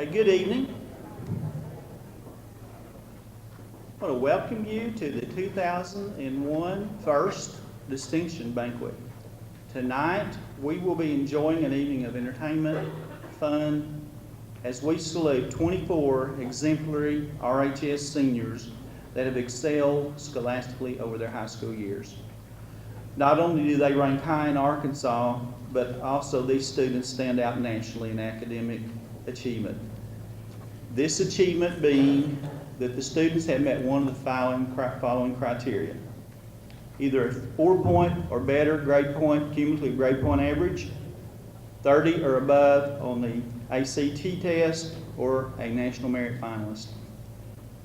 Good evening. I want to welcome you to the 2001 First Distinction Banquet. Tonight, we will be enjoying an evening of entertainment, fun, as we salute 24 exemplary RHS seniors that have excelled scholastically over their high school years. Not only do they rank high in Arkansas, but also these students stand out nationally in academic achievement. This achievement being that the students have met one of the following criteria. Either a 4-point or better grade point, cumulative grade point average, 30 or above on the ACT test, or a national merit finalist.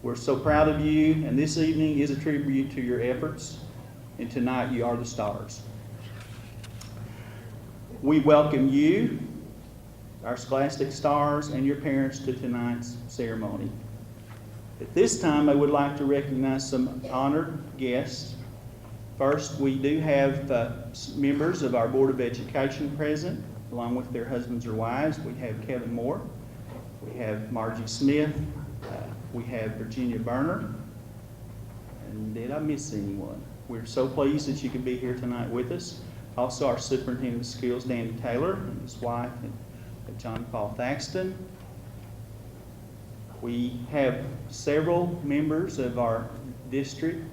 We're so proud of you, and this evening is a tribute to your efforts, and tonight you are the stars. We welcome you, our scholastic stars, and your parents to tonight's ceremony. At this time, I would like to recognize some honored guests. First, we do have members of our Board of Education present, along with their husbands or wives. We have Kevin Moore, we have Margie Smith, we have Virginia Berner, and did I miss anyone? We're so pleased that you could be here tonight with us. Also, our Superintendent of Schools, Danny Taylor, and his wife, and John Paul Thaxton. We have several members of our district,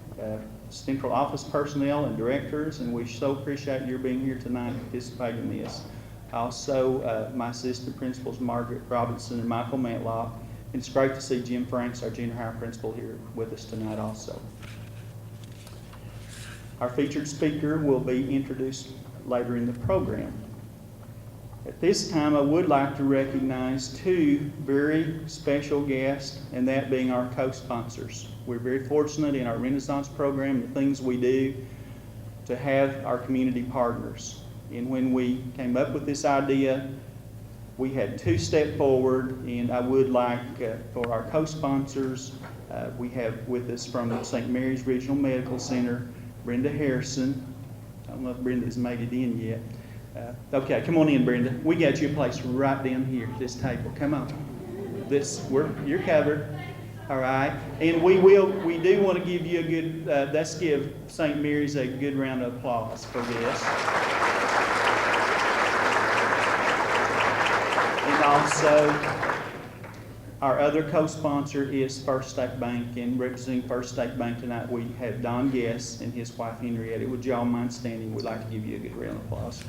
central office personnel and directors, and we so appreciate your being here tonight participating in this. Also, my assistant principals, Margaret Robinson and Michael Matlock. And it's great to see Jim Franks, our junior high principal, here with us tonight also. Our featured speaker will be introduced later in the program. At this time, I would like to recognize two very special guests, and that being our co-sponsors. We're very fortunate in our Renaissance program, the things we do, to have our community partners. And when we came up with this idea, we had two step forward, and I would like for our co-sponsors, we have with us from St. Mary's Regional Medical Center, Brenda Harrison. I don't know if Brenda's made it in yet. Okay, come on in, Brenda. We got you a place right down here at this table. Come on. You're covered. All right. And we do want to give you a good, let's give St. Mary's a good round of applause for this. And also, our other co-sponsor is First State Bank, and representing First State Bank tonight, we have Don Guess and his wife Henrietta. Would you all mind standing? We'd like to give you a good round of applause.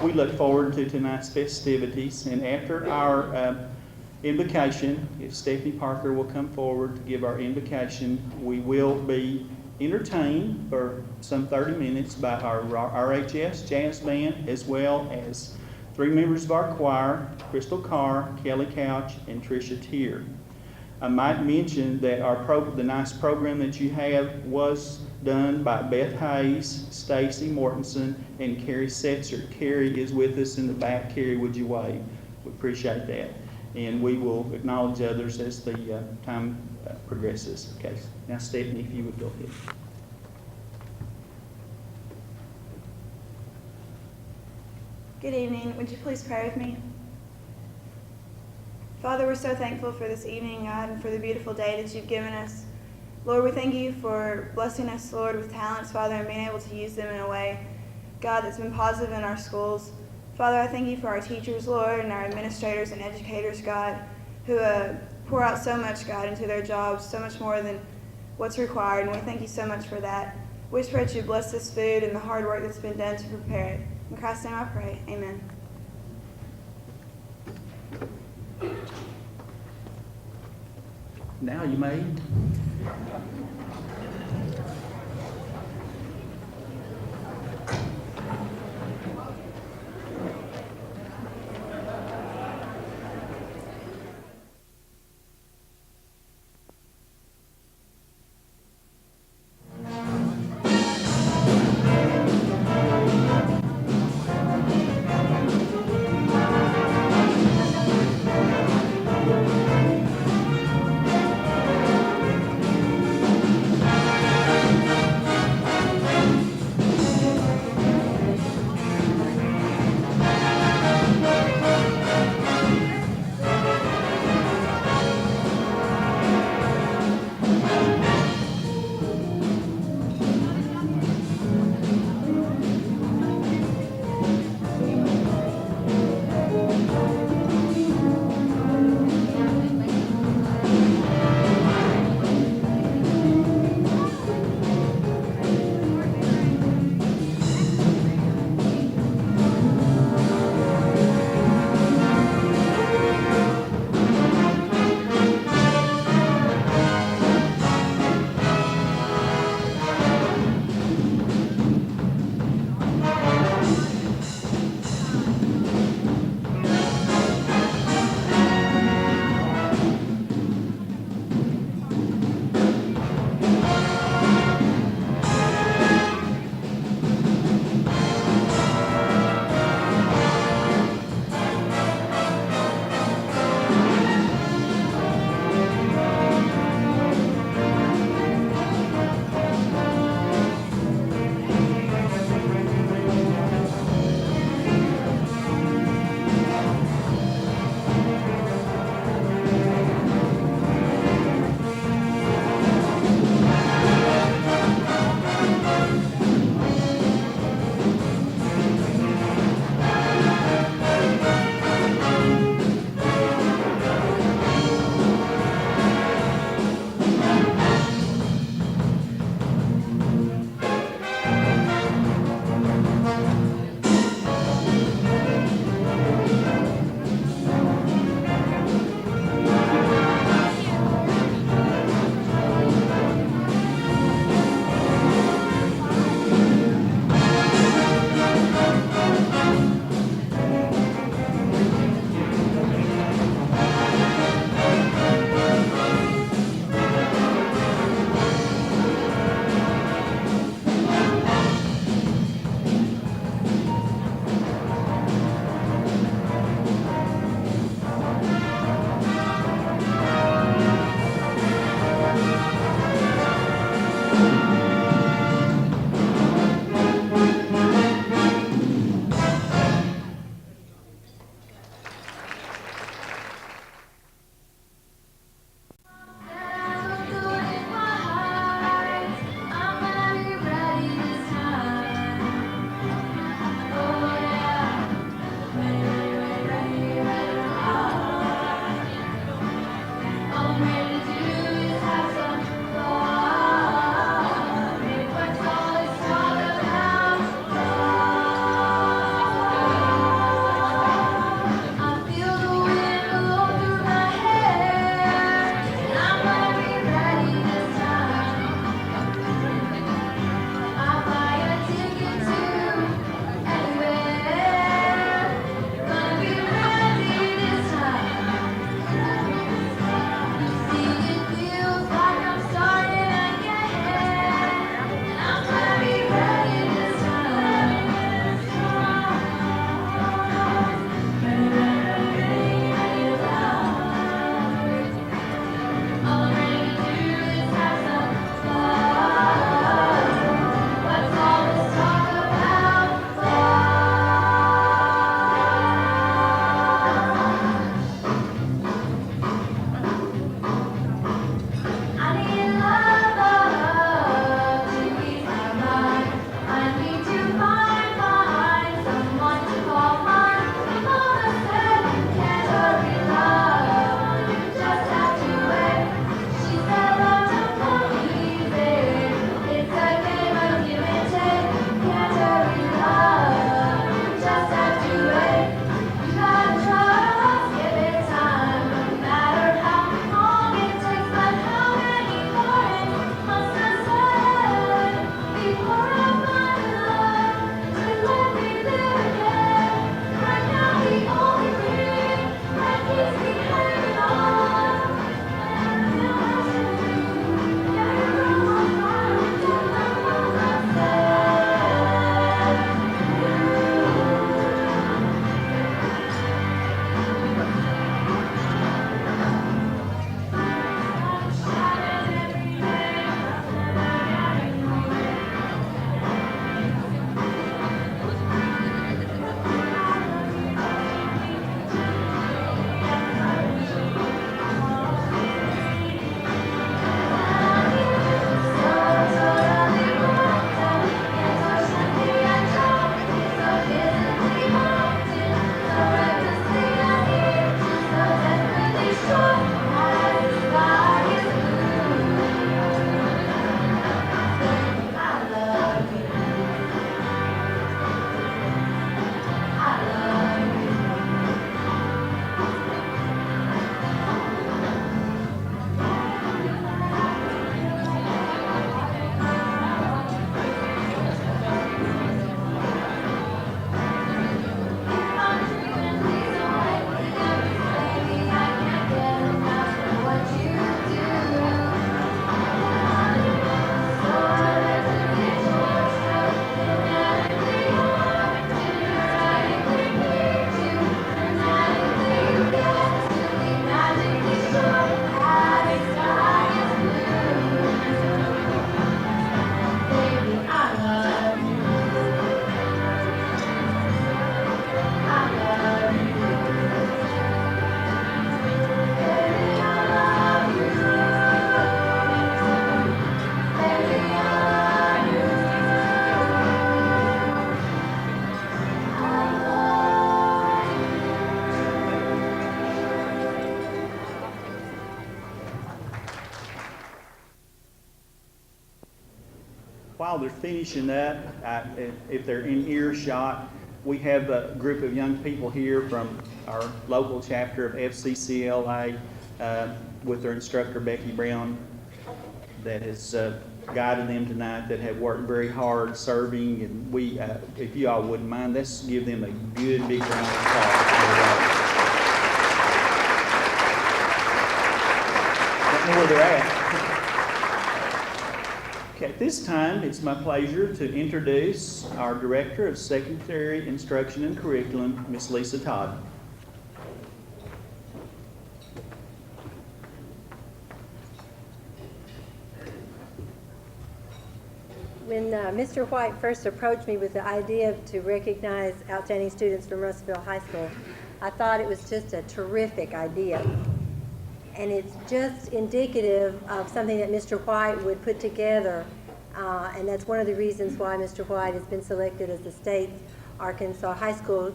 We look forward to tonight's festivities, and after our invocation, if Stephanie Parker will come forward to give our invocation, we will be entertained for some 30 minutes by our RHS Jazz Band, as well as 3 members of our choir, Crystal Carr, Kelly Couch, and Tricia Tier. I might mention that the nice program that you have was done by Beth Hayes, Stacy Mortensen, and Carrie Setzer. Carrie is with us in the back. Carrie, would you wave? We appreciate that. And we will acknowledge others as the time progresses. Okay, now Stephanie, if you would go ahead. Good evening. Would you please pray with me? Father, we're so thankful for this evening, God, and for the beautiful day that you've given us. Lord, we thank you for blessing us, Lord, with talents, Father, and being able to use them in a way, God, that's been positive in our schools. Father, I thank you for our teachers, Lord, and our administrators and educators, God, who pour out so much, God, into their jobs, so much more than what's required, and we thank you so much for that. We just pray that you bless this food and the hard work that's been done to prepare it. In Christ's name I pray, amen. Now you may. while they're finishing up, if they're in earshot, we have a group of young people here from our local chapter of FCCLA with their instructor, Becky Brown, that has guided them tonight, that have worked very hard serving. And we, if you all wouldn't mind, let's give them a good big round of applause. Don't know where they're at. Okay, at this time, it's my pleasure to introduce our Director of Secondary Instruction and Curriculum, Ms. Lisa Todd. When Mr. White first approached me with the idea to recognize outstanding students from Russellville High School, I thought it was just a terrific idea. And it's just indicative of something that Mr. White would put together, and that's one of the reasons why Mr. White has been selected as the state's Arkansas High School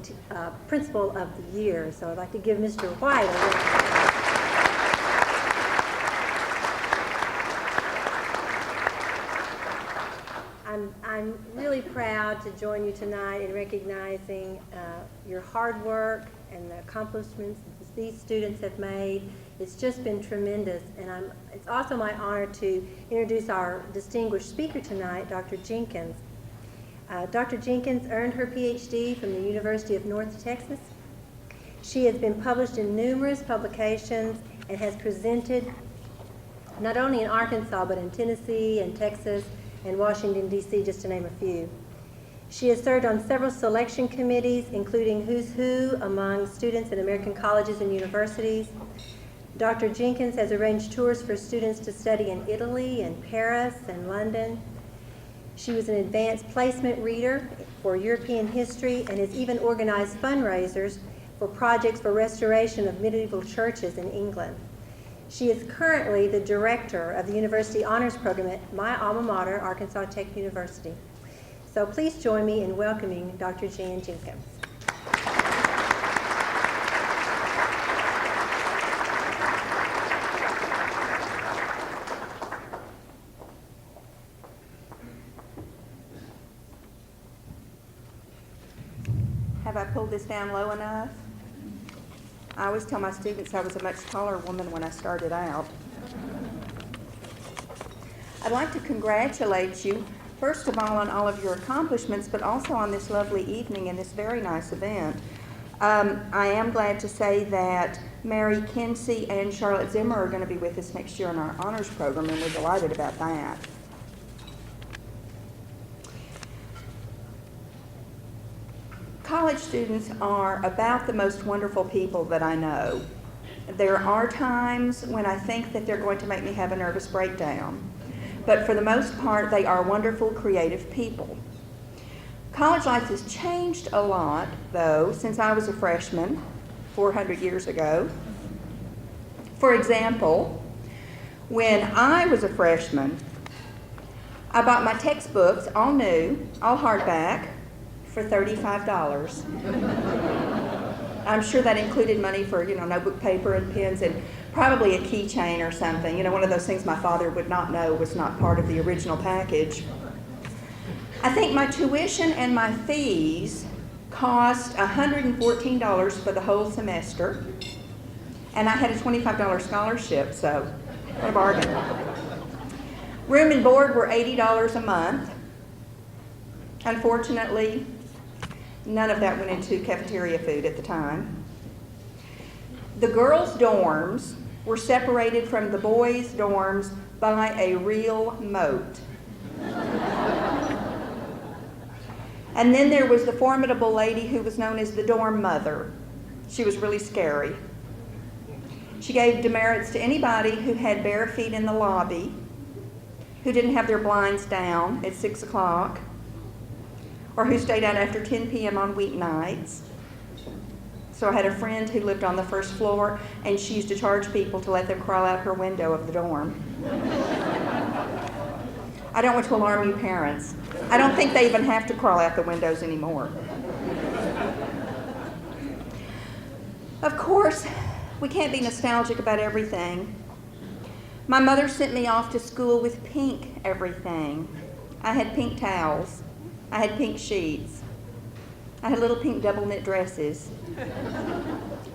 Principal of the Year. So I'd like to give Mr. White a round. I'm really proud to join you tonight in recognizing your hard work and the accomplishments that these students have made. It's just been tremendous, and it's also my honor to introduce our distinguished speaker tonight, Dr. Jenkins. Dr. Jenkins earned her PhD from the University of North Texas. She has been published in numerous publications and has presented not only in Arkansas, but in Tennessee and Texas and Washington, D.C., just to name a few. She has served on several selection committees, including Who's Who among students in American colleges and universities. Dr. Jenkins has arranged tours for students to study in Italy and Paris and London. She was an advanced placement reader for European history and has even organized fundraisers for projects for restoration of medieval churches in England. She is currently the director of the University Honors Program at my alma mater, Arkansas Tech University. So please join me in welcoming Dr. Jan Jenkins. Have I pulled this down low enough? I always tell my students I was a much taller woman when I started out. I'd like to congratulate you, first of all, on all of your accomplishments, but also on this lovely evening and this very nice event. I am glad to say that Mary Kinsey and Charlotte Zimmer are going to be with us next year in our honors program, and we're delighted about that. College students are about the most wonderful people that I know. There are times when I think that they're going to make me have a nervous breakdown, but for the most part, they are wonderful, creative people. College life has changed a lot, though, since I was a freshman 400 years ago. For example, when I was a freshman, I bought my textbooks, all new, all hardback, for $35. I'm sure that included money for, notebook paper and pens and probably a keychain or something. One of those things my father would not know was not part of the original package. I think my tuition and my fees cost $114 for the whole semester, and I had a $25 scholarship, so what a bargain. Room and board were $80 a month. Unfortunately, none of that went into cafeteria food at the time. The girls' dorms were separated from the boys' dorms by a real moat. And then there was the formidable lady who was known as the dorm mother. She was really scary. She gave demerits to anybody who had bare feet in the lobby, who didn't have their blinds down at 6 o'clock, or who stayed out after 10 p.m. on weeknights. So I had a friend who lived on the first floor, and she used to charge people to let them crawl out her window of the dorm. I don't want to alarm you parents. I don't think they even have to crawl out the windows anymore. Of course, we can't be nostalgic about everything. My mother sent me off to school with pink everything. I had pink towels. I had pink sheets. I had little pink double knit dresses.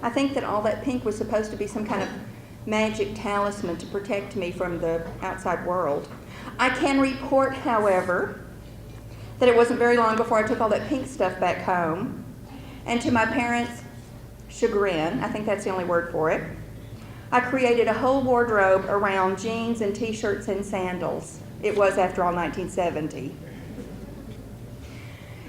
I think that all that pink was supposed to be some kind of magic talisman to protect me from the outside world. I can report, however, that it wasn't very long before I took all that pink stuff back home, and to my parents' chagrin, I think that's the only word for it, I created a whole wardrobe around jeans and t-shirts and sandals. It was, after all, 1970.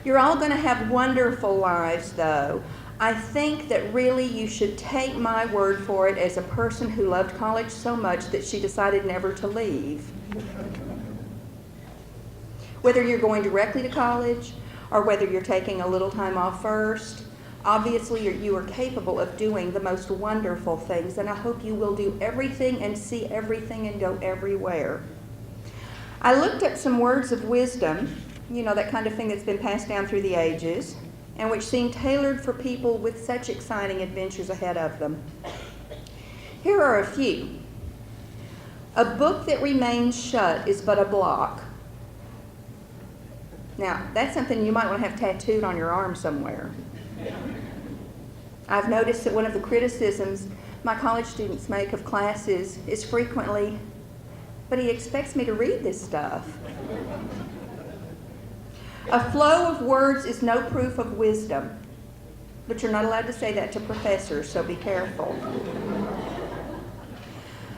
You're all going to have wonderful lives, though. I think that really you should take my word for it as a person who loved college so much that she decided never to leave. Whether you're going directly to college or whether you're taking a little time off first, obviously you are capable of doing the most wonderful things, and I hope you will do everything and see everything and go everywhere. I looked up some words of wisdom, you know, that kind of thing that's been passed down through the ages, and which seem tailored for people with such exciting adventures ahead of them. Here are a few. A book that remains shut is but a block. Now, that's something you might want to have tattooed on your arm somewhere. I've noticed that one of the criticisms my college students make of classes is frequently, but he expects me to read this stuff. A flow of words is no proof of wisdom, but you're not allowed to say that to professors, so be careful.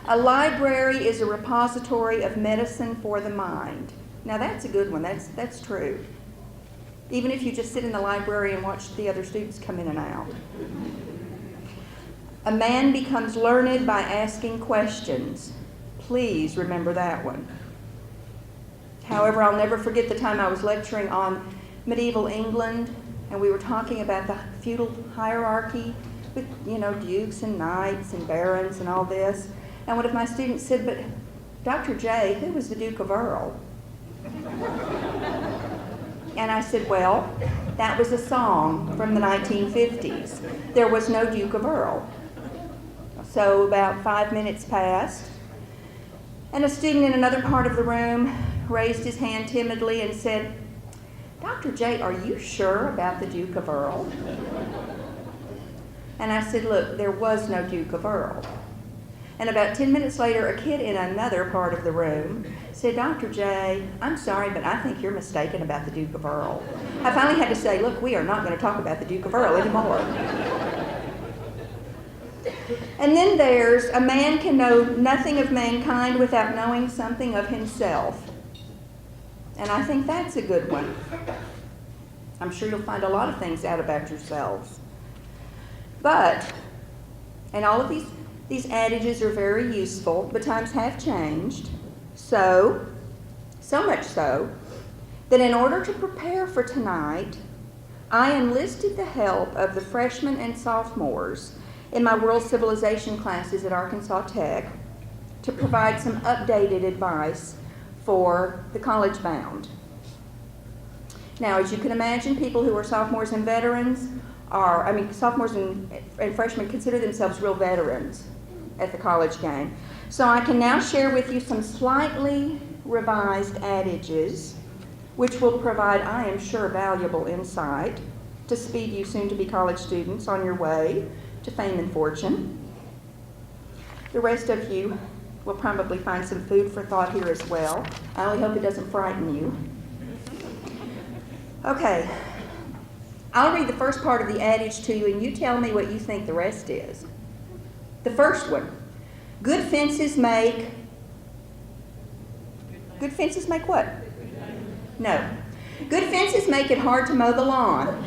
A library is a repository of medicine for the mind. Now that's a good one, that's true. Even if you just sit in the library and watch the other students come in and out. A man becomes learned by asking questions. Please remember that one. However, I'll never forget the time I was lecturing on medieval England, and we were talking about the feudal hierarchy with, you know, dukes and knights and barons and all this. And one of my students said, "But Dr. J, who was the Duke of Earl?" And I said, "Well, that was a song from the 1950s. There was no Duke of Earl." So about 5 minutes passed, and a student in another part of the room raised his hand timidly and said, "Dr. J, are you sure about the Duke of Earl?" And I said, "Look, there was no Duke of Earl." And about 10 minutes later, a kid in another part of the room said, "Dr. J, I'm sorry, but I think you're mistaken about the Duke of Earl." I finally had to say, "Look, we are not going to talk about the Duke of Earl anymore." And then there's, a man can know nothing of mankind without knowing something of himself. And I think that's a good one. I'm sure you'll find a lot of things out about yourselves. But, and all of these adages are very useful, but times have changed. So much so, that in order to prepare for tonight, I enlisted the help of the freshmen and sophomores in my world civilization classes at Arkansas Tech to provide some updated advice for the college bound. Now, as you can imagine, people who are sophomores and veterans sophomores and freshmen consider themselves real veterans at the college game. So I can now share with you some slightly revised adages, which will provide, I am sure, valuable insight to speed you soon-to-be college students on your way to fame and fortune. The rest of you will probably find some food for thought here as well. I only hope it doesn't frighten you. Okay, I'll read the first part of the adage to you, and you tell me what you think the rest is. The first one, good fences make what? No. Good fences make it hard to mow the lawn.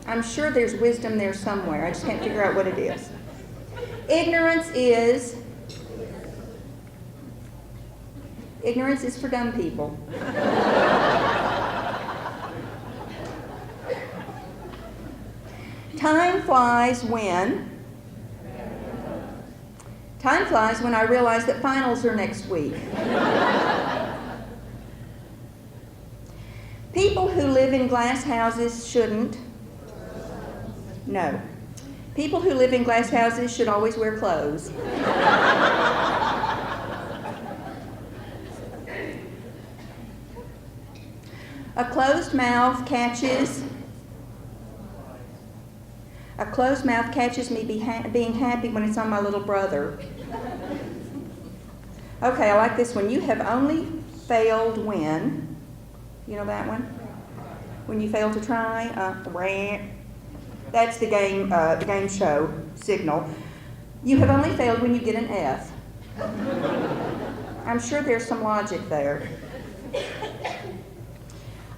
I'm sure there's wisdom there somewhere. I just can't figure out what it is. Ignorance is for dumb people. Time flies when I realize that finals are next week. People who live in glass houses shouldn't. No. People who live in glass houses should always wear clothes. A closed mouth catches me being happy when it's on my little brother. Okay, I like this one. You have only failed when. You know that one? When you fail to try. That's the game show signal. You have only failed when you get an F. I'm sure there's some logic there.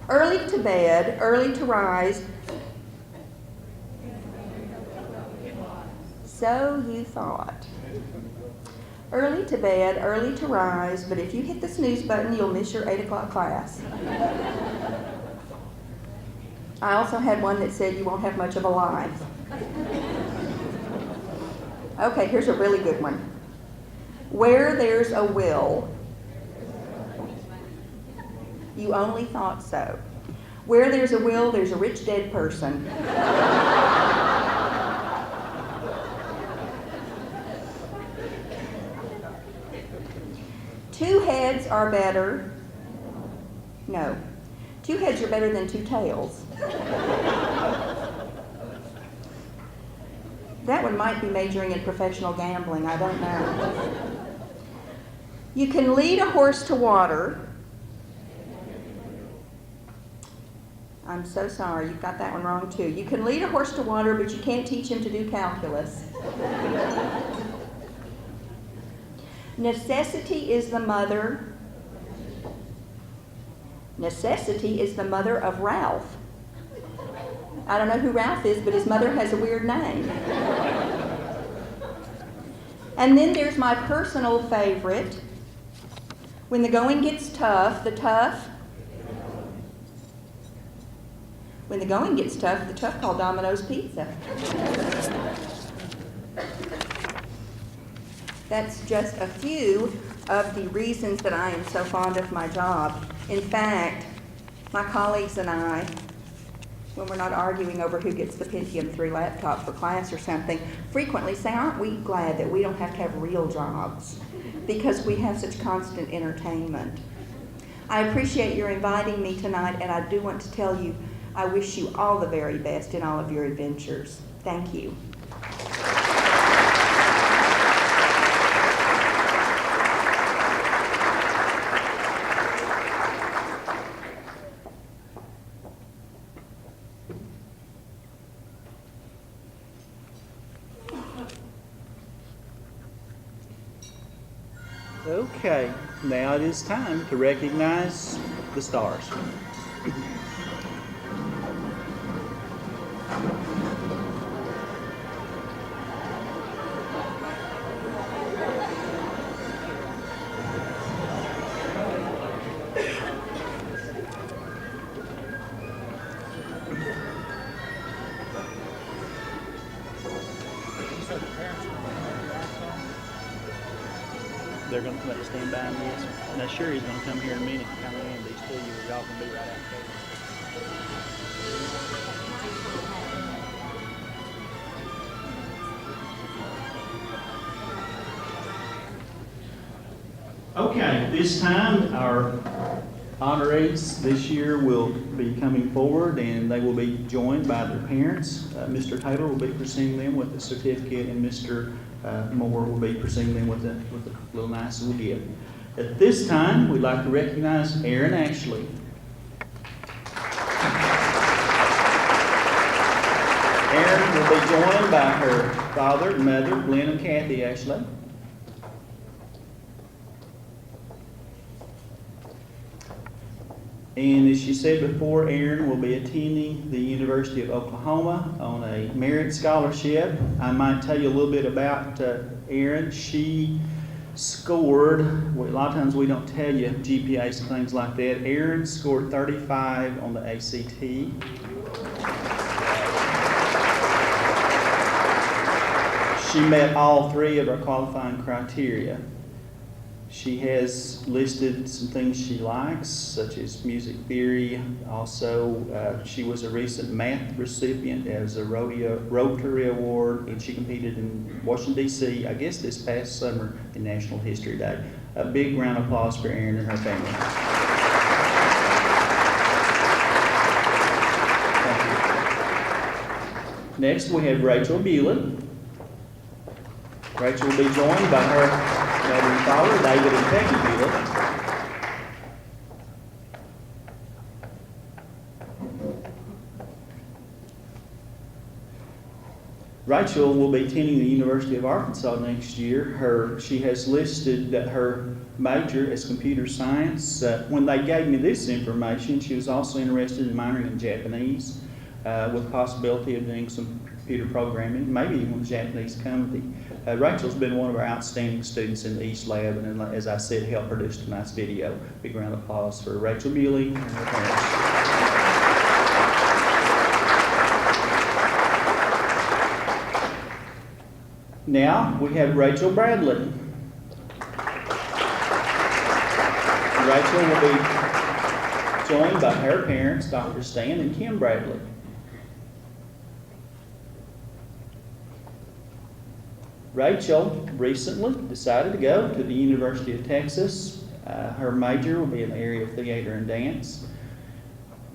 Early to bed, early to rise. So you thought. Early to bed, early to rise, but if you hit the snooze button, you'll miss your 8 o'clock class. I also had one that said you won't have much of a life. Okay, here's a really good one. Where there's a will, you only thought so. Where there's a will, there's a rich dead person. Two heads are better. No. 2 heads are better than 2 tails. That one might be majoring in professional gambling, I don't know. You can lead a horse to water. I'm so sorry, you've got that one wrong too. You can lead a horse to water, but you can't teach him to do calculus. Necessity is the mother. Necessity is the mother of Ralph. I don't know who Ralph is, but his mother has a weird name. And then there's my personal favorite. When the going gets tough, when the going gets tough, the tough call Domino's Pizza. That's just a few of the reasons that I am so fond of my job. In fact, my colleagues and I, when we're not arguing over who gets the Pentium 3 laptop for class or something, frequently say, aren't we glad that we don't have to have real jobs because we have such constant entertainment. I appreciate your inviting me tonight, and I do want to tell you I wish you all the very best in all of your adventures. Thank you. Okay, now it is time to recognize the stars. They're going to let us stand by in this. Now, sure, he's going to come here in a minute and come in. These two, y'all can be right out there. Okay, this time our honorees this year will be coming forward, and they will be joined by their parents. Mr. Taylor will be presenting them with the certificate, and Mr. Moore will be presenting them with a little nice little gift. At this time, we'd like to recognize Erin Ashley. Erin will be joined by her father and mother, Glenn and Kathy Ashley. And as she said before, Erin will be attending the University of Oklahoma on a merit scholarship. I might tell you a little bit about Erin. She scored, a lot of times we don't tell you GPAs and things like that. Erin scored 35 on the ACT. She met all 3 of our qualifying criteria. She has listed some things she likes, such as music theory. Also, she was a recent math recipient as a Rotary Award, and she competed in Washington, D.C., I guess this past summer in National History Day. A big round of applause for Erin and her family. Next, we have Rachel Bewley. Rachel will be joined by her mother and father, David and Peggy Bewley. Rachel will be attending the University of Arkansas next year. She has listed her major as computer science. When they gave me this information, she was also interested in minoring in Japanese, with the possibility of doing some computer programming, maybe even with Japanese company. Rachel's been one of our outstanding students in the East Lab, and as I said, helped produce tonight's video. Big round of applause for Rachel Bewley and her parents. Now we have Rachel Bradley. Rachel will be joined by her parents, Dr. Stan and Kim Bradley. Rachel recently decided to go to the University of Texas. Her major will be in the area of theater and dance.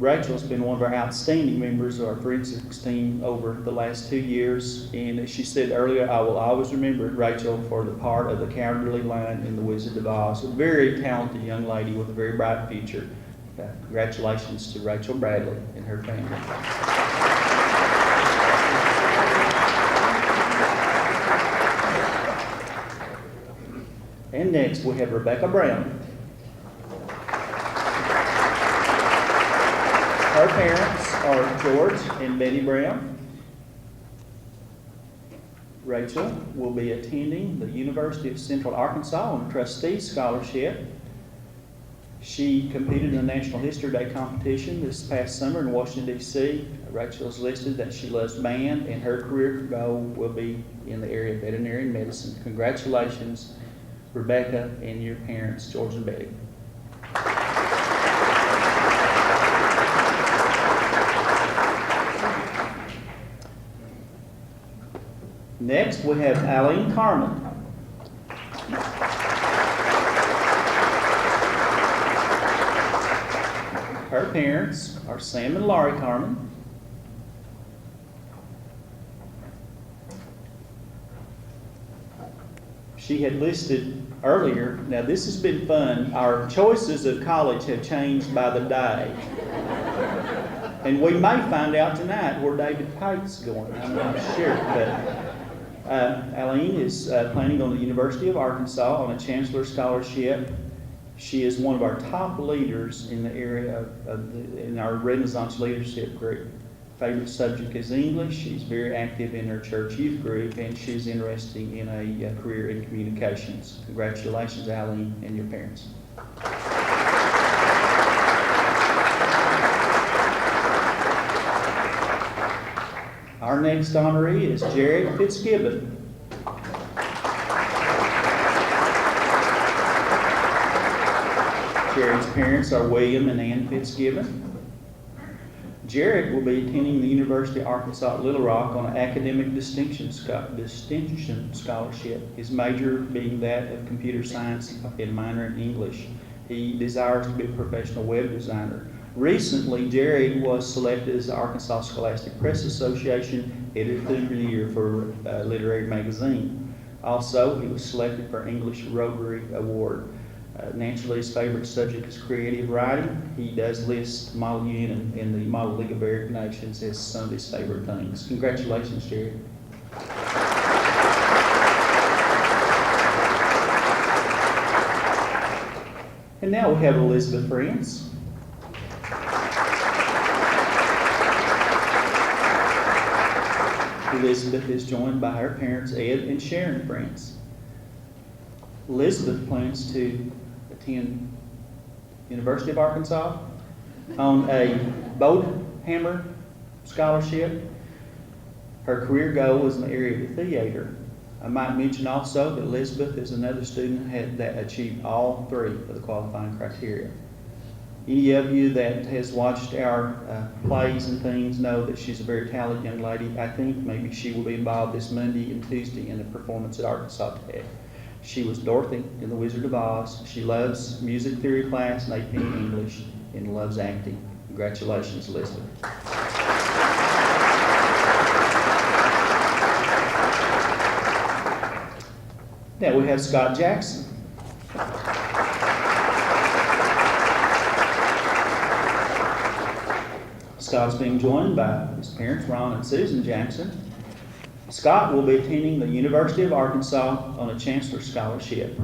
Rachel's been one of our outstanding members of our forensics team over the last 2 years, and as she said earlier, I will always remember Rachel for the part of the Cowardly Lion in The Wizard of Oz. A very talented young lady with a very bright future. Congratulations to Rachel Bradley and her family. And next we have Rebecca Brown. Her parents are George and Betty Brown. Rachel will be attending the University of Central Arkansas on a trustee scholarship. She competed in the National History Day competition this past summer in Washington, D.C. Rachel has listed that she loves band, and her career goal will be in the area of veterinary medicine. Congratulations, Rebecca, and your parents, George and Betty. Next, we have Eileen Carmen. Her parents are Sam and Laurie Carmen. She had listed earlier, now this has been fun, our choices of college have changed by the day. And we may find out tonight where David Pike's going, I'm not sure. But Eileen is planning on the University of Arkansas on a Chancellor Scholarship. She is one of our top leaders in the area in our Renaissance Leadership Group. Favorite subject is English. She's very active in her church youth group, and she's interested in a career in communications. Congratulations, Eileen, and your parents. Our next honoree is Jared Fitzgibbon. Jared's parents are William and Ann Fitzgibbon. Jared will be attending the University of Arkansas at Little Rock on an academic distinction scholarship, his major being that of computer science and minor in English. He desires to be a professional web designer. Recently, Jared was selected as the Arkansas Scholastic Press Association Editor of the Year for Literary Magazine. Also, he was selected for English Rotary Award. Naturally, his favorite subject is creative writing. He does list Model UN and the Model League of American Nations as some of his favorite things. Congratulations, Jared. And now we have Elizabeth Friends. Elizabeth is joined by her parents, Ed and Sharon Friends. Elizabeth plans to attend University of Arkansas on a Boathammer scholarship. Her career goal is in the area of the theater. I might mention also that Elizabeth is another student that achieved all three of the qualifying criteria. Any of you that has watched our plays and things know that she's a very talented young lady. I think maybe she will be involved this Monday and Tuesday in a performance at Arkansas Tech. She was Dorothy in The Wizard of Oz. She loves music theory class and AP English and loves acting. Congratulations, Elizabeth. Now we have Scott Jackson. Scott's being joined by his parents, Ron and Susan Jackson. Scott will be attending the University of Arkansas on a Chancellor Scholarship.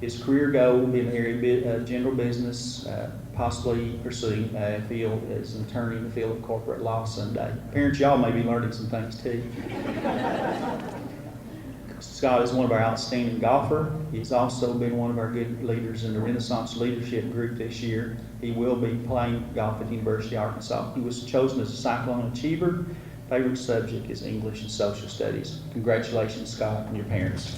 His career goal will be in the area of general business, possibly pursuing a field as an attorney in the field of corporate law someday. Parents, y'all may be learning some things too. Scott is one of our outstanding golfer. He's also been one of our good leaders in the Renaissance Leadership Group this year. He will be playing golf at the University of Arkansas. He was chosen as a Cyclone Achiever. Favorite subject is English and Social Studies. Congratulations, Scott, and your parents.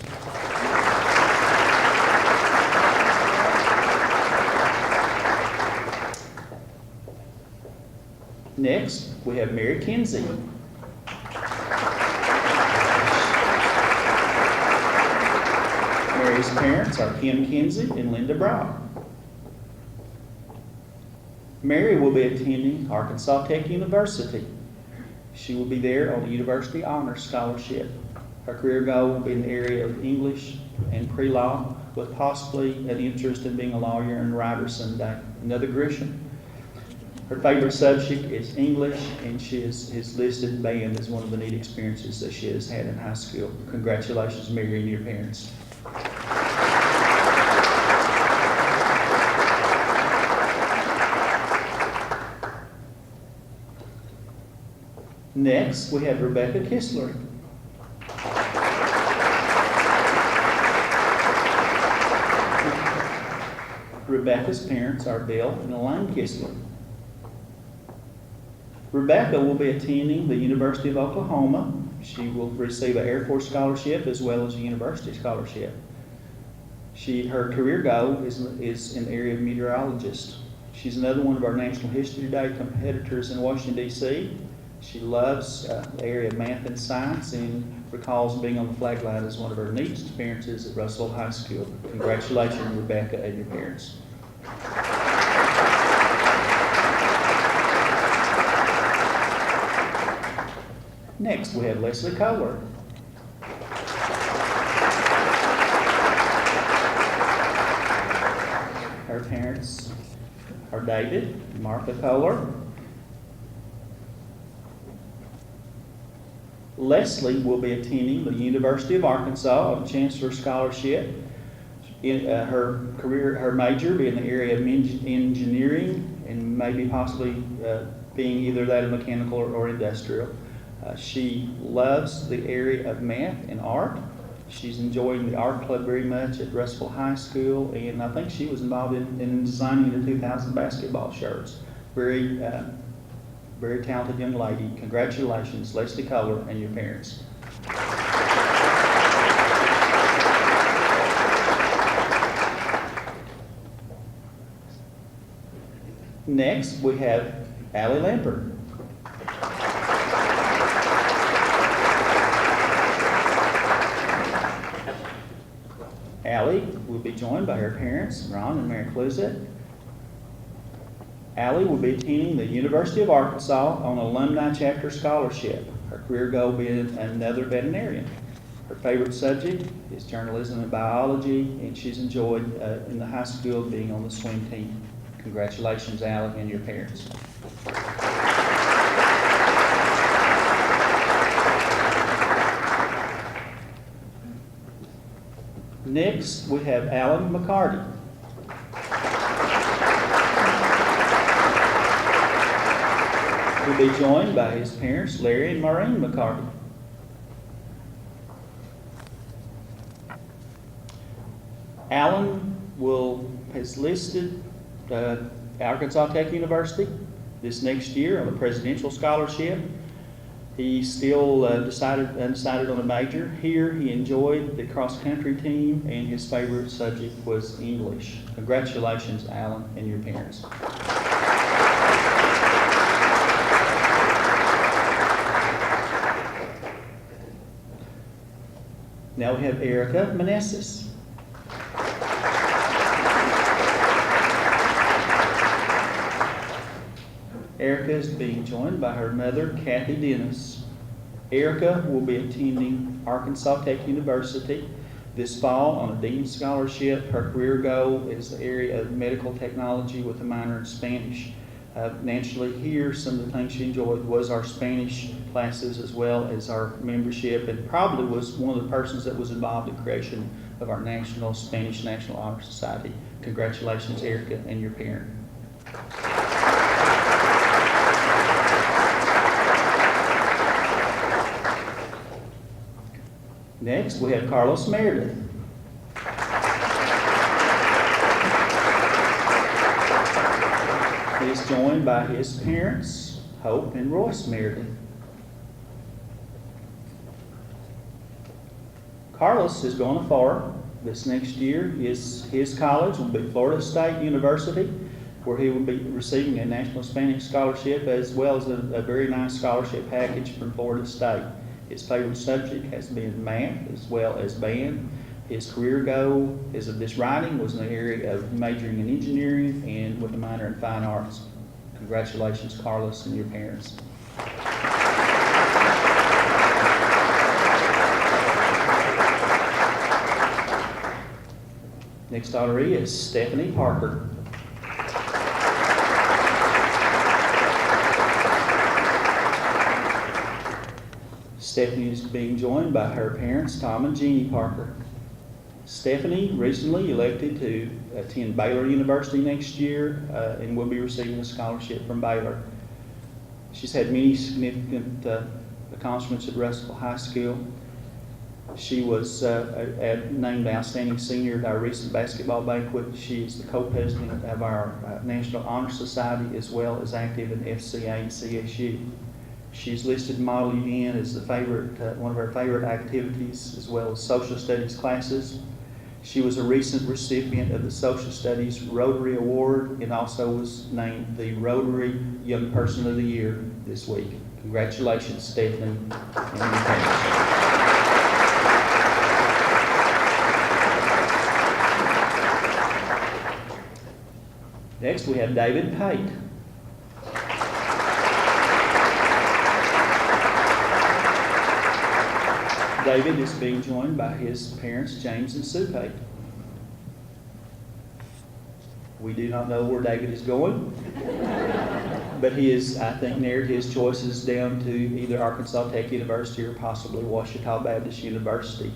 Next, we have Mary Kinsey. Mary's parents are Kim Kinsey and Linda Brown. Mary will be attending Arkansas Tech University. She will be there on the University Honors Scholarship. Her career goal will be in the area of English and pre-law, with possibly an interest in being a lawyer and writer someday. Another Grisham. Her favorite subject is English, and she is listed band as one of the neat experiences that she has had in high school. Congratulations, Mary, and your parents. Next, we have Rebecca Kistler. Rebecca's parents are Bill and Elaine Kistler. Rebecca will be attending the University of Oklahoma. She will receive an Air Force scholarship as well as a university scholarship. Her career goal is in the area of meteorologist. She's another one of our National History Day competitors in Washington, D.C. She loves the area of math and science and recalls being on the flag line as one of her neatest experiences at Russellville High School. Congratulations, Rebecca, and your parents. Next, we have Leslie Kohler. Her parents are David and Martha Kohler. Leslie will be attending the University of Arkansas on a Chancellor Scholarship. Her major will be in the area of engineering and maybe possibly being either that of mechanical or industrial. She loves the area of math and art. She's enjoying the art club very much at Russellville High School, and I think she was involved in designing the 2000 basketball shirts. Very talented young lady. Congratulations, Leslie Kohler, and your parents. Next, we have Allie Lambert. Allie will be joined by her parents, Ron and Mary Cluzet. Allie will be attending the University of Arkansas on an alumni chapter scholarship. Her career goal will be another veterinarian. Her favorite subject is journalism and biology, and she's enjoyed in the high school being on the swim team. Congratulations, Allie, and your parents. Next, we have Alan McCarty. He'll be joined by his parents, Larry and Maureen McCarty. Alan has listed Arkansas Tech University this next year on a presidential scholarship. He's still undecided on a major. Here, he enjoyed the cross-country team, and his favorite subject was English. Congratulations, Alan, and your parents. Now we have Erica Manessis. Erica is being joined by her mother, Kathy Dennis. Erica will be attending Arkansas Tech University. this fall on a Dean Scholarship. Her career goal is the area of medical technology with a minor in Spanish. Naturally here, some of the things she enjoyed was our Spanish classes as well as our membership, and probably was one of the persons that was involved in creation of our National Spanish National Honor Society. Congratulations, Erica, and your parent. Next, we have Carlos Meredith. He is joined by his parents, Hope and Royce Meredith. Carlos is going far. This next year, his college will be Florida State University, where he will be receiving a National Spanish Scholarship as well as a very nice scholarship package from Florida State. His favorite subject has been math as well as band. His career goal is of this writing was in the area of majoring in engineering and with a minor in fine arts. Congratulations, Carlos, and your parents. Next honoree is Stephanie Parker. Stephanie is being joined by her parents, Tom and Jeannie Parker. Stephanie recently elected to attend Baylor University next year and will be receiving a scholarship from Baylor. She's had many significant accomplishments at Russellville High School. She was named Outstanding Senior at our recent basketball banquet. She is the co-president of our National Honor Society as well as active in FCA and CSU. She's listed Model UN as the one of her favorite activities as well as social studies classes. She was a recent recipient of the Social Studies Rotary Award and also was named the Rotary Young Person of the Year this week. Congratulations, Stephanie, and your parents. Next, we have David Pate. David is being joined by his parents, James and Sue Pate. We do not know where David is going, but he has, I think, narrowed his choices down to either Arkansas Tech University or possibly Ouachita Baptist University.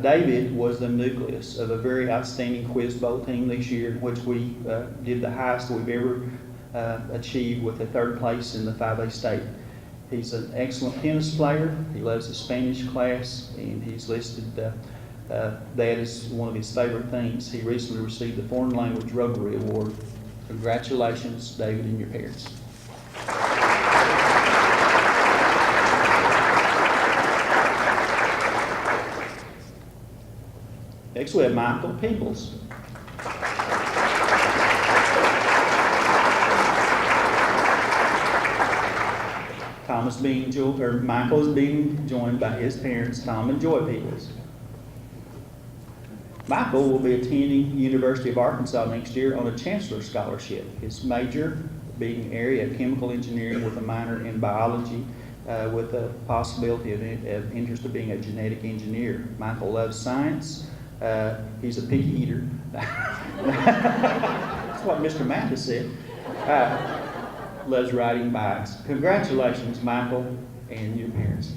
David was the nucleus of a very outstanding quiz bowl team this year, in which we did the highest we've ever achieved with a third place in the 5A state. He's an excellent tennis player. He loves the Spanish class, and he's listed that as one of his favorite things. He recently received the Foreign Language Rotary Award. Congratulations, David, and your parents. Next, we have Michael Peebles. Michael is being joined by his parents, Tom and Joy Peebles. Michael will be attending University of Arkansas next year on a Chancellor Scholarship. His major being area of chemical engineering with a minor in biology with a possibility of interest of being a genetic engineer. Michael loves science. He's a picky eater. That's what Mr. Mathis said. Loves riding bikes. Congratulations, Michael, and your parents.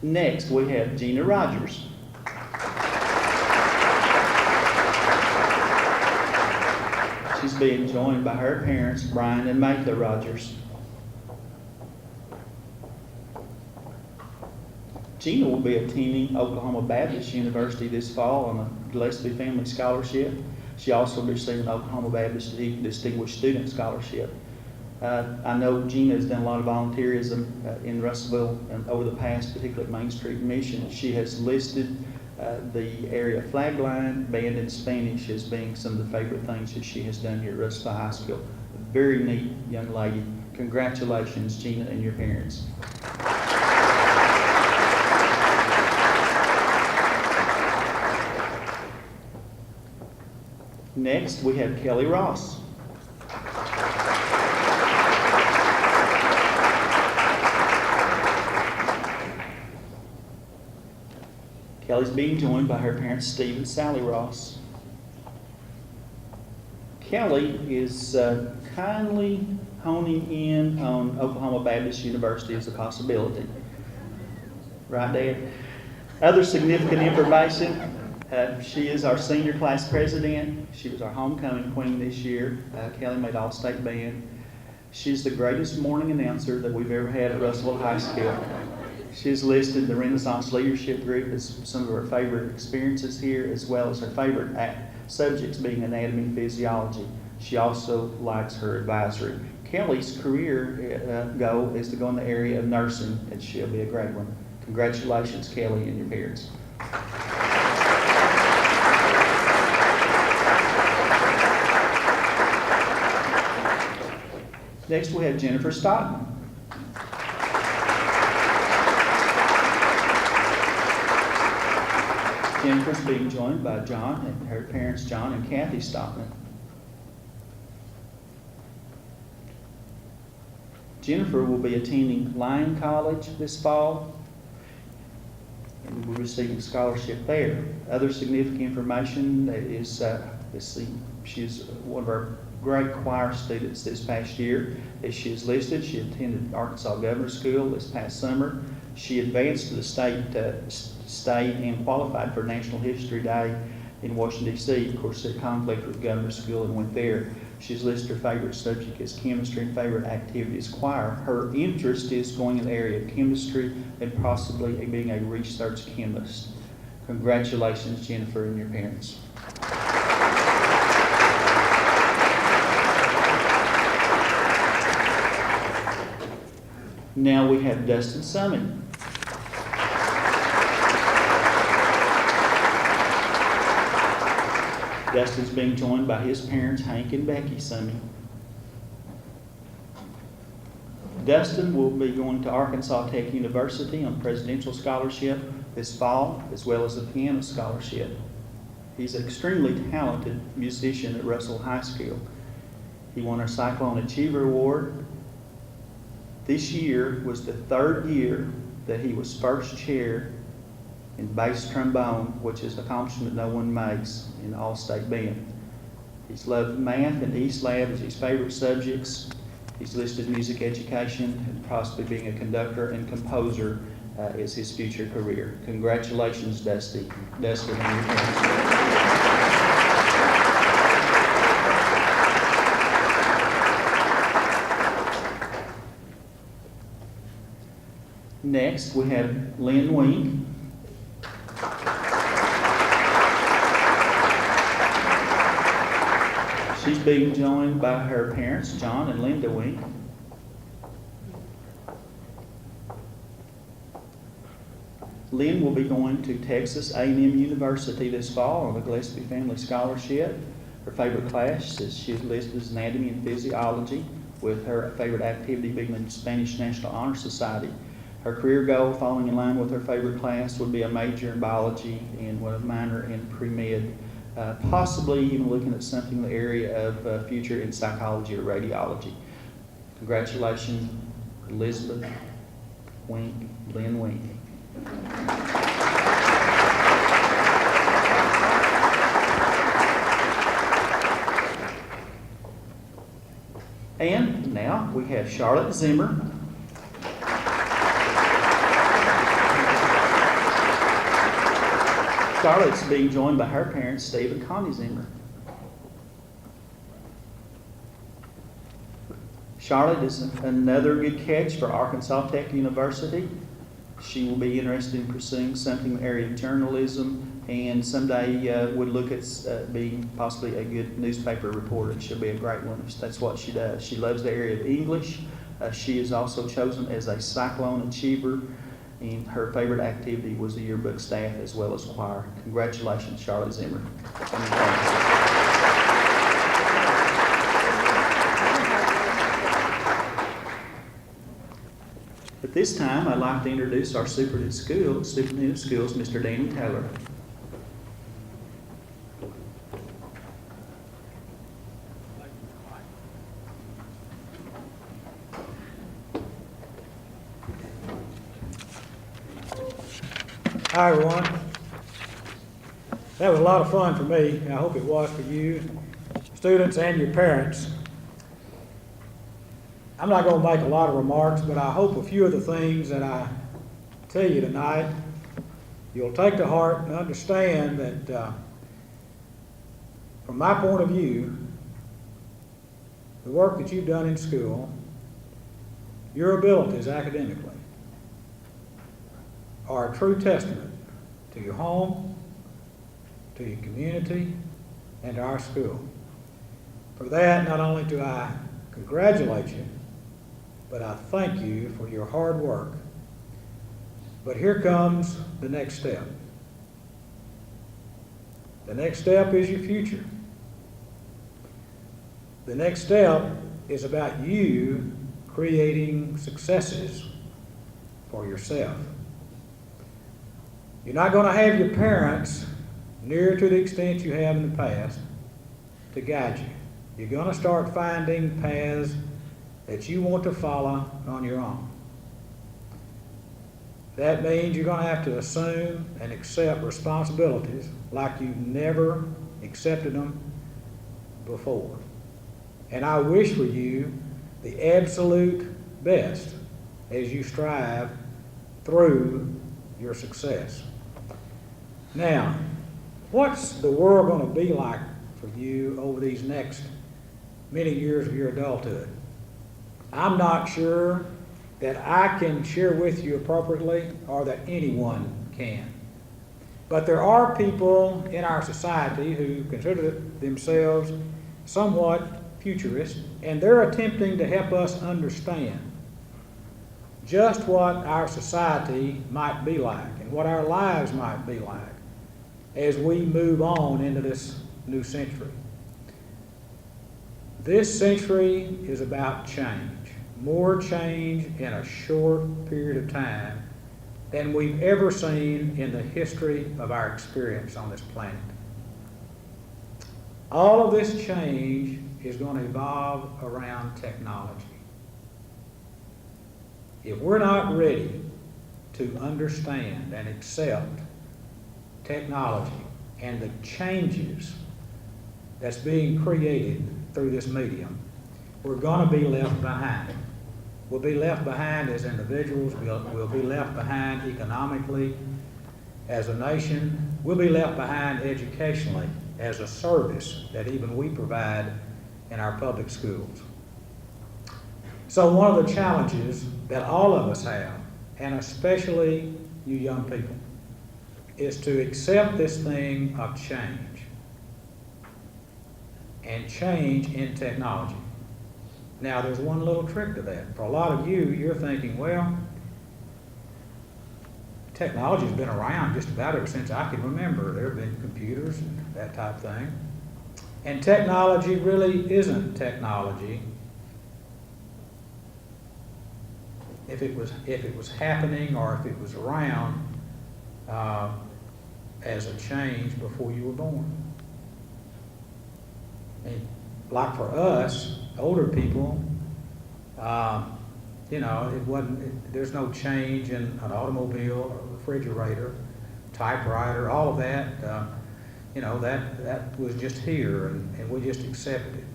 Next, we have Gina Rogers. She's being joined by her parents, Brian and Martha Rogers. Gina will be attending Oklahoma Baptist University this fall on a Gillespie Family Scholarship. She also will be receiving an Oklahoma Baptist Distinguished Student Scholarship. I know Gina has done a lot of volunteerism in Russellville and over the past, particularly at Main Street Mission. She has listed the area of flag line, band, and Spanish as being some of the favorite things that she has done here at Russellville High School. A very neat young lady. Congratulations, Gina, and your parents. Next, we have Kelly Ross. Kelly's being joined by her parents, Steve and Sally Ross. Kelly is kindly honing in on Oklahoma Baptist University as a possibility. Right, Dad? Other significant information, she is our senior class president. She was our homecoming queen this year. Kelly made all-state band. She's the greatest morning announcer that we've ever had at Russellville High School. She's listed the Renaissance Leadership Group as some of her favorite experiences here, as well as her favorite subjects being anatomy and physiology. She also likes her advisory. Kelly's career goal is to go in the area of nursing, and she'll be a great one. Congratulations, Kelly, and your parents. Next, we have Jennifer Stockton. Jennifer's being joined by John and her parents, John and Kathy Stockton. Jennifer will be attending Lyon College this fall and will be receiving a scholarship there. Other significant information is, she's one of our great choir students this past year. As she is listed, she attended Arkansas Governor's School this past summer. She advanced to the state and qualified for National History Day in Washington, D.C. Of course, it conflicted with Governor's School and went there. She's listed her favorite subject as chemistry and favorite activity is choir. Her interest is going in the area of chemistry and possibly being a research chemist. Congratulations, Jennifer, and your parents. Now we have Dustin Summey. Dustin's being joined by his parents, Hank and Becky Summey. Dustin will be going to Arkansas Tech University on Presidential Scholarship this fall, as well as a piano scholarship. He's an extremely talented musician at Russellville High School. He won our Cyclone Achiever Award. This year was the third year that he was first chair in bass trombone, which is an accomplishment no one makes in the all-state band. He's loved math and East Lab as his favorite subjects. He's listed music education and possibly being a conductor and composer as his future career. Congratulations, Dustin and your parents. Next, we have Lynn Wink. She's being joined by her parents, John and Linda Wink. Lynn will be going to Texas A&M University this fall on a Gillespie Family Scholarship. Her favorite class is she's listed as anatomy and physiology, with her favorite activity being the Spanish National Honor Society. Her career goal, falling in line with her favorite class, would be a major in biology and a minor in pre-med, possibly even looking at something in the area of future in psychology or radiology. Congratulations, Elizabeth Wink, Lynn Wink. And now we have Charlotte Zimmer. Charlotte's being joined by her parents, Steve and Connie Zimmer. Charlotte is another good catch for Arkansas Tech University. She will be interested in pursuing something in the area of journalism and someday would look at being possibly a good newspaper reporter. She'll be a great one if that's what she does. She loves the area of English. She is also chosen as a Cyclone Achiever, and her favorite activity was the yearbook staff as well as choir. Congratulations, Charlotte Zimmer. At this time, I'd like to introduce our superintendent of schools, Mr. Danny Taylor. Hi, everyone. That was a lot of fun for me. I hope it was for you, students and your parents. I'm not going to make a lot of remarks, but I hope a few of the things that I tell you tonight, you'll take to heart and understand that from my point of view, the work that you've done in school, your abilities academically, are a true testament to your home, to your community, and to our school. For that, not only do I congratulate you, but I thank you for your hard work. But here comes the next step. The next step is your future. The next step is about you creating successes for yourself. You're not going to have your parents, near to the extent you have in the past, to guide you. You're going to start finding paths that you want to follow on your own. That means you're going to have to assume and accept responsibilities like you've never accepted them before. And I wish for you the absolute best as you strive through your success. Now, what's the world going to be like for you over these next many years of your adulthood? I'm not sure that I can share with you appropriately or that anyone can. But there are people in our society who consider themselves somewhat futurist, and they're attempting to help us understand just what our society might be like and what our lives might be like as we move on into this new century. This century is about change, more change in a short period of time than we've ever seen in the history of our experience on this planet. All of this change is going to evolve around technology. If we're not ready to understand and accept technology and the changes that's being created through this medium, we're going to be left behind. We'll be left behind as individuals. We'll be left behind economically as a nation. We'll be left behind educationally as a service that even we provide in our public schools. So one of the challenges that all of us have, and especially you young people, is to accept this thing of change and change in technology. Now, there's one little trick to that. For a lot of you, you're thinking, well, technology's been around just about ever since I can remember. There have been computers and that type of thing. And technology really isn't technology if it was happening or if it was around as a change before you were born. And like for us, older people, there's no change in an automobile or refrigerator, typewriter, all of that. That was just here, and we just accepted it.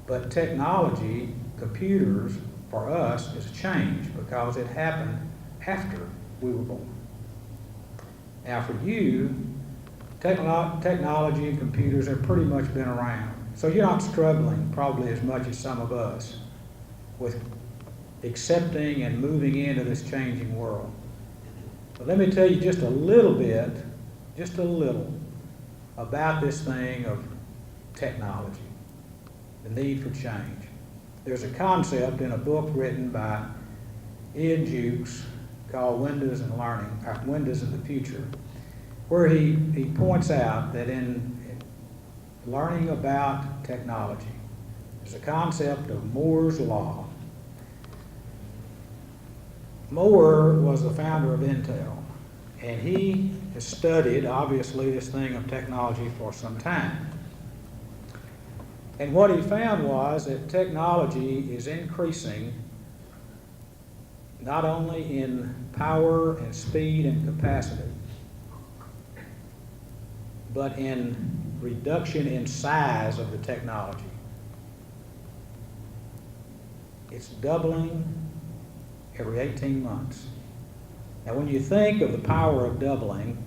But technology, computers, for us, is a change because it happened after we were born. Now for you, technology and computers have pretty much been around. So you're not struggling probably as much as some of us with accepting and moving into this changing world. But let me tell you just a little about this thing of technology, the need for change. There's a concept in a book written by Ian Jukes called Windows and the Future, where he points out that in learning about technology, there's a concept of Moore's Law. Moore was the founder of Intel, and he has studied, obviously, this thing of technology for some time. And what he found was that technology is increasing not only in power and speed and capacity, but in reduction in size of the technology. It's doubling every 18 months. Now, when you think of the power of doubling,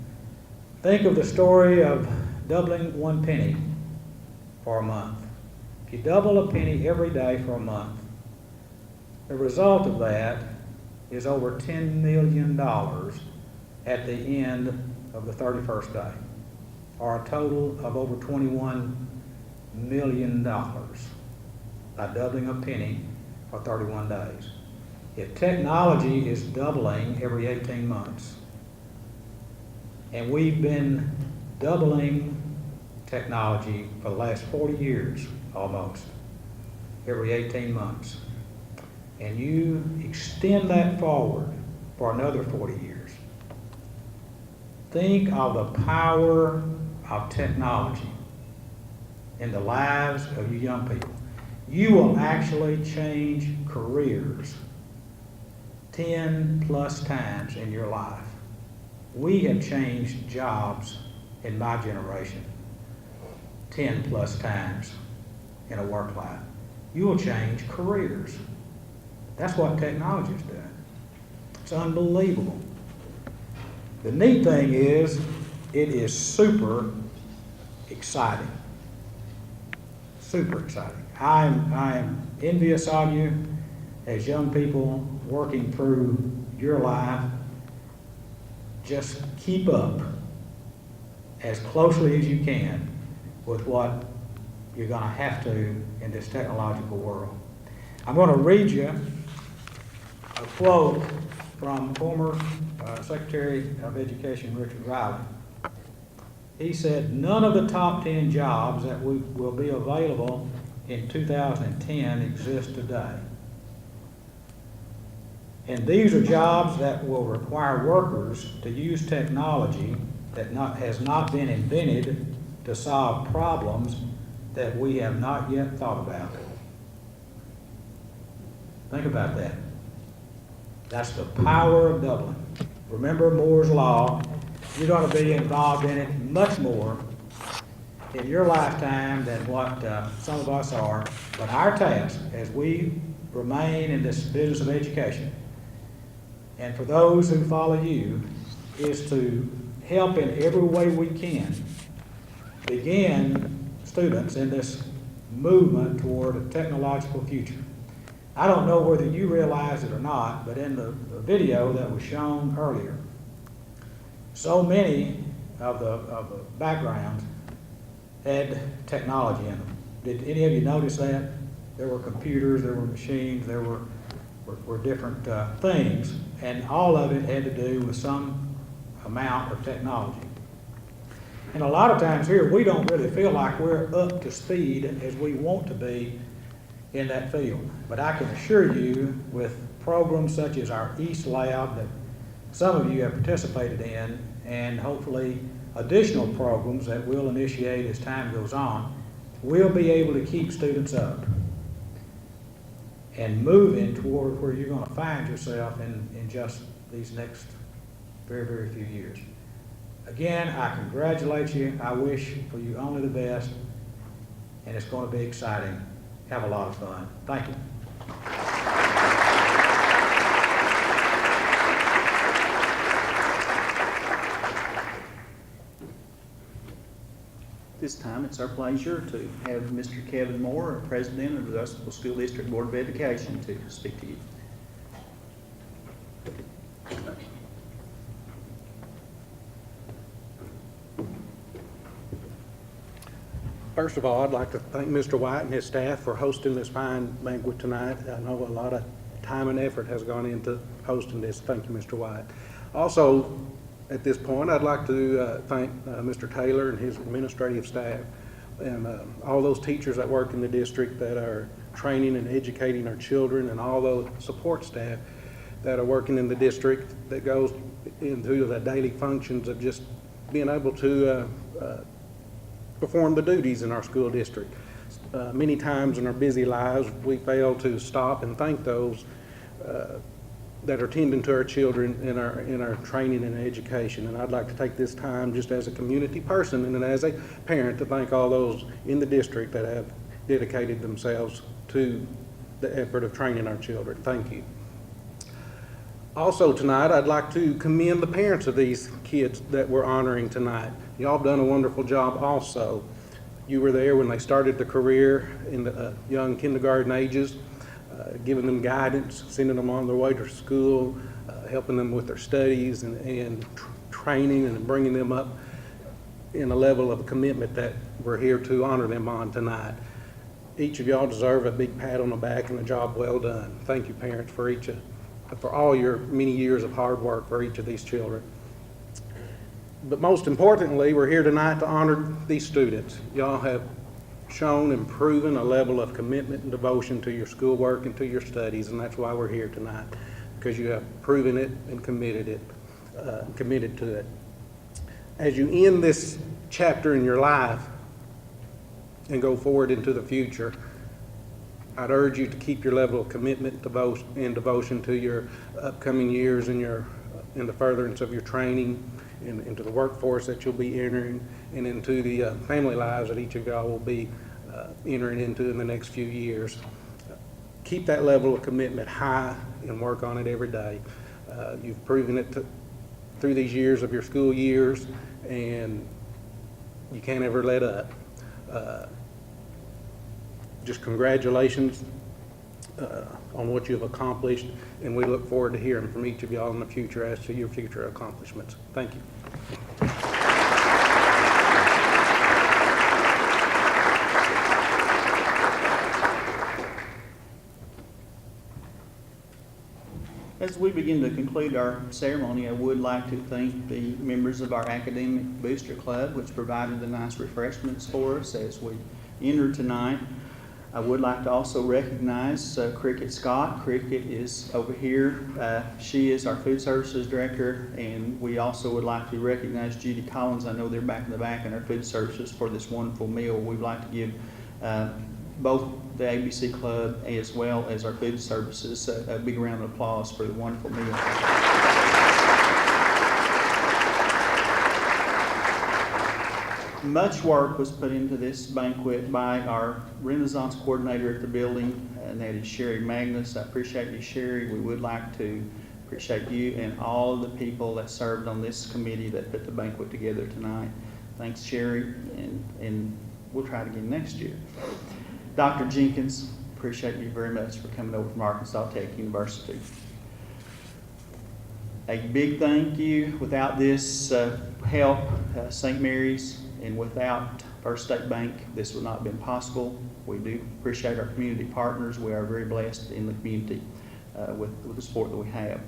think of the story of doubling 1 penny for a month. If you double a penny every day for a month, the result of that is over $10 million at the end of the 31st day, or a total of over $21 million by doubling a penny for 31 days. If technology is doubling every 18 months, and we've been doubling technology for the last 40 years almost, every 18 months, and you extend that forward for another 40 years, think of the power of technology in the lives of you young people. You will actually change careers 10 plus times in your life. We have changed jobs in my generation 10 plus times in a work life. You will change careers. That's what technology is doing. It's unbelievable. The neat thing is, it is super exciting. Super exciting. I am envious of you as young people working through your life. Just keep up as closely as you can with what you're going to have to in this technological world. I'm going to read you a quote from former Secretary of Education Richard Riley. He said, "None of the top 10 jobs that will be available in 2010 exist today. And these are jobs that will require workers to use technology that has not been invented to solve problems that we have not yet thought about." Think about that. That's the power of doubling. Remember Moore's Law. You're going to be involved in it much more in your lifetime than what some of us are. But our task, as we remain in this business of education, and for those who follow you, is to help in every way we can begin students in this movement toward a technological future. I don't know whether you realize it or not, but in the video that was shown earlier, so many of the backgrounds had technology in them. Did any of you notice that? There were computers, there were machines, there were different things, and all of it had to do with some amount of technology. And a lot of times here, we don't really feel like we're up to speed as we want to be in that field. But I can assure you, with programs such as our East Lab that some of you have participated in, and hopefully additional programs that we'll initiate as time goes on, we'll be able to keep students up and moving toward where you're going to find yourself in just these next very, very few years. Again, I congratulate you. I wish for you only the best, and it's going to be exciting. Have a lot of fun. Thank you. This time, it's our pleasure to have Mr. Kevin Moore, President of the Russellville School District Board of Education, to speak to you. First of all, I'd like to thank Mr. White and his staff for hosting this fine banquet tonight. I know a lot of time and effort has gone into hosting this. Thank you, Mr. White. Also, at this point, I'd like to thank Mr. Taylor and his administrative staff and all those teachers that work in the district that are training and educating our children, and all those support staff that are working in the district that goes into the daily functions of just being able to perform the duties in our school district. Many times in our busy lives, we fail to stop and thank those that are tending to our children in our training and education. And I'd like to take this time just as a community person and as a parent to thank all those in the district that have dedicated themselves to the effort of training our children. Thank you. Also tonight, I'd like to commend the parents of these kids that we're honoring tonight. Y'all have done a wonderful job also. You were there when they started the career in the young kindergarten ages, giving them guidance, sending them on their way to school, helping them with their studies and training and bringing them up in a level of commitment that we're here to honor them on tonight. Each of y'all deserve a big pat on the back and a job well done. Thank you, parents, for all your many years of hard work for each of these children. But most importantly, we're here tonight to honor these students. Y'all have shown and proven a level of commitment and devotion to your schoolwork and to your studies, and that's why we're here tonight, because you have proven it and committed to it. As you end this chapter in your life and go forward into the future, I'd urge you to keep your level of commitment and devotion to your upcoming years and in the furtherance of your training, into the workforce that you'll be entering, and into the family lives that each of y'all will be entering into in the next few years. Keep that level of commitment high and work on it every day. You've proven it through these years of your school years, and you can't ever let up. Just congratulations on what you've accomplished, and we look forward to hearing from each of y'all in the future as to your future accomplishments. Thank you. As we begin to conclude our ceremony, I would like to thank the members of our Academic Booster Club, which provided the nice refreshments for us as we enter tonight. I would like to also recognize Cricket Scott. Cricket is over here. She is our food services director, and we also would like to recognize Judy Collins. I know they're back in the back in our food services for this wonderful meal. We'd like to give both the ABC Club as well as our food services a big round of applause for the wonderful meal. Much work was put into this banquet by our Renaissance coordinator at the building, and that is Sherry Magnus. I appreciate you, Sherry. We would like to appreciate you and all of the people that served on this committee that put the banquet together tonight. Thanks, Sherry, and we'll try it again next year. Dr. Jenkins, appreciate you very much for coming over from Arkansas Tech University. A big thank you. Without this help, St. Mary's, and without First State Bank, this would not have been possible. We do appreciate our community partners. We are very blessed in the community with the support that we have.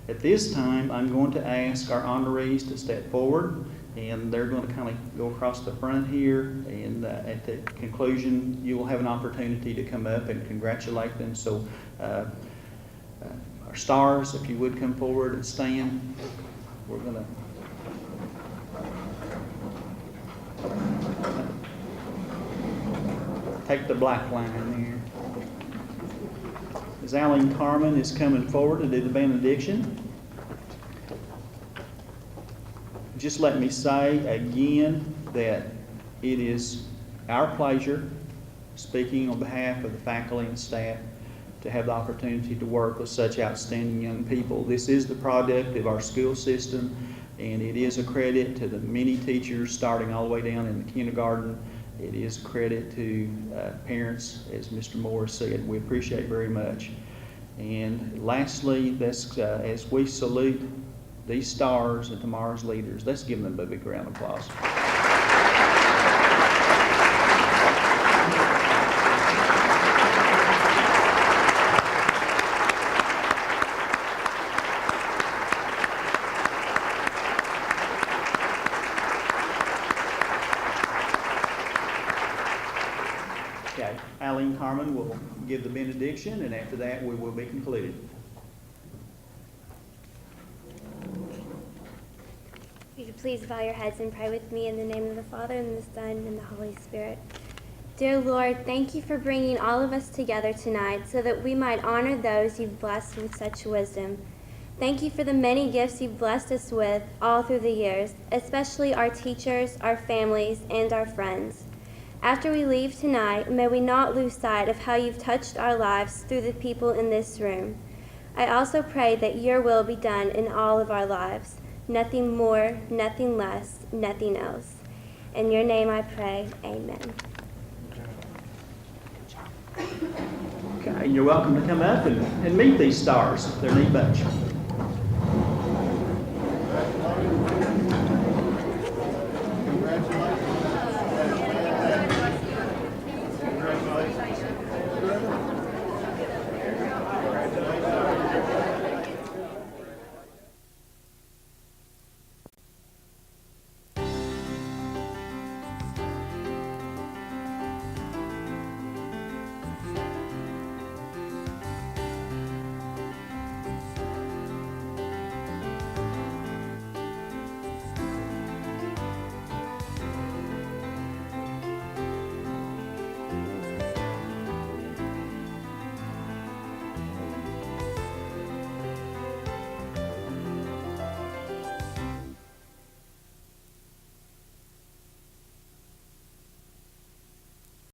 At this time, I'm going to ask our honorees to step forward, and they're going to kind of go across the front here, and at the conclusion, you will have an opportunity to come up and congratulate them. So our stars, if you would come forward and stand, we're going to take the black line there. As Aline Carmen is coming forward to do the benediction, just let me say again that it is our pleasure, speaking on behalf of the faculty and staff, to have the opportunity to work with such outstanding young people. This is the product of our school system, and it is a credit to the many teachers starting all the way down in the kindergarten. It is a credit to parents, as Mr. Moore said. We appreciate very much. And lastly, as we salute these stars and tomorrow's leaders, let's give them a big round of applause. Okay, Aline Carmen will give the benediction, and after that we will be concluded. Would you please bow your heads and pray with me in the name of the Father, and the Son, and the Holy Spirit. Dear Lord, thank you for bringing all of us together tonight so that we might honor those you've blessed with such wisdom. Thank you for the many gifts you've blessed us with all through the years, especially our teachers, our families, and our friends. After we leave tonight, may we not lose sight of how you've touched our lives through the people in this room. I also pray that your will be done in all of our lives. Nothing more, nothing less, nothing else. In your name I pray, amen. Okay, you're welcome to come up and meet these stars. They're a neat bunch.